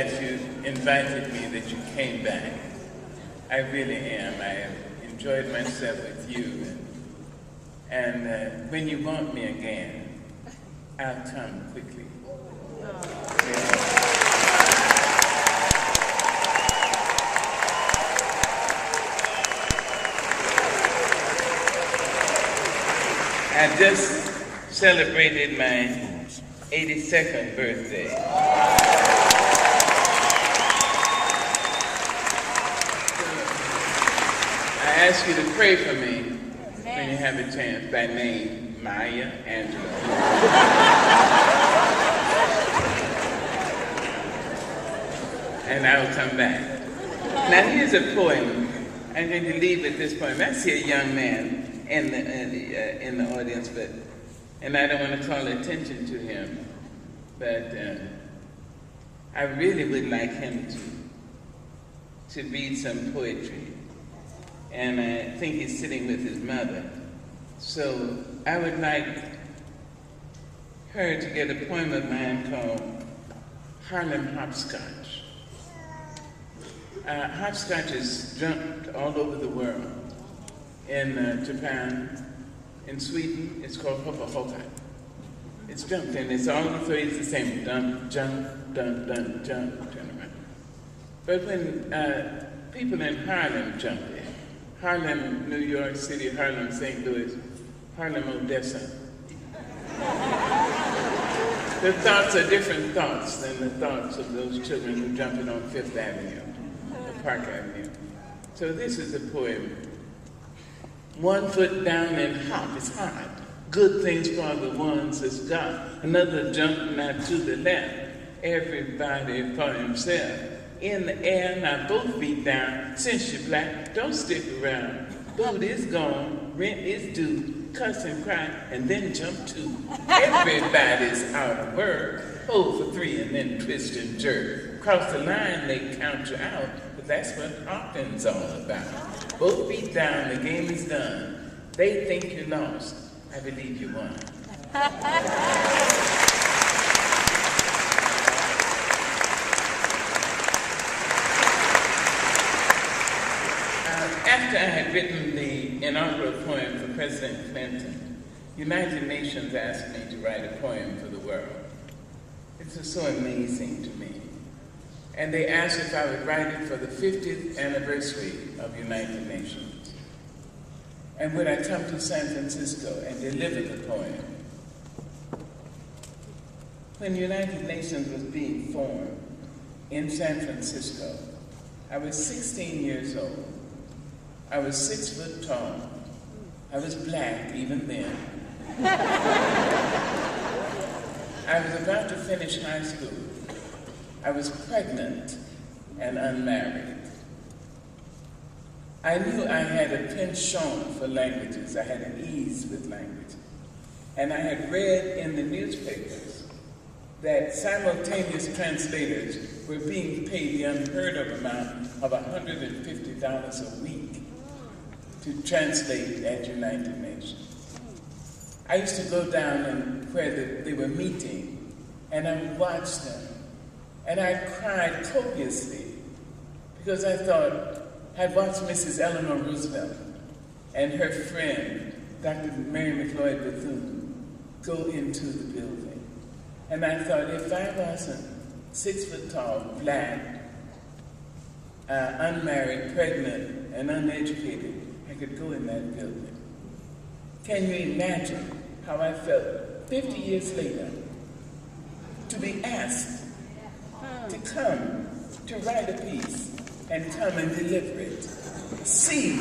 that you invited me, that you came back. I really am. I have enjoyed myself with you. And when you want me again, I'll come quickly. Yeah. I just celebrated my 82nd birthday. I ask you to pray for me when you have a chance by name, Maya Angelou. And I will come back. Now here's a poem. I'm going to leave with this poem. I see a young man in the audience, and I don't want to call attention to him, but I really would like him to read some poetry. And I think he's sitting with his mother. So I would like her to get a poem of mine called Harlem Hopscotch. Hopscotch is drunk all over the world. In Japan, in Sweden, it's called hopa hoka. It's jumped, and it's all the phrase the same: dump, jump, dump, dump, jump, turn around. But when people in Harlem jump in, Harlem, New York City, Harlem, St. Louis, Harlem, Odessa, the thoughts are different thoughts than the thoughts of those children who jump in on Fifth Avenue or Park Avenue. So this is a poem. 1 foot down and hop, it's hot. Good things for the ones that's got. Another jump now to the left. Everybody for himself. In the air, now both feet down. Since you're black, don't stick around. Food is gone, rent is due. Cuss and cry, and then jump too. Everybody's out of work. Hold for 3 and then twist and jerk. Cross the line, they count you out. But that's what hopping's all about. Both feet down, the game is done. They think you lost. I believe you won. After I had written the inaugural poem for President Clinton, United Nations asked me to write a poem for the world. It was so amazing to me. And they asked if I would write it for the 50th anniversary of United Nations. And would I come to San Francisco and deliver the poem? When United Nations was being formed in San Francisco, I was 16 years old. I was 6 foot tall. I was black even then. I was about to finish high school. I was pregnant and unmarried. I knew I had a penchant for languages. I had an ease with language. And I had read in the newspapers that simultaneous translators were being paid the unheard of amount of $150 a week to translate at United Nations. I used to go down and where they were meeting, and I would watch them. And I cried copiously because I thought I'd watched Mrs. Eleanor Roosevelt and her friend, Dr. Mary McLeod Bethune, go into the building. And I thought if I wasn't 6 foot tall, black, unmarried, pregnant, and uneducated, I could go in that building. Can you imagine how I felt 50 years later to be asked to come to write a piece and come and deliver it? See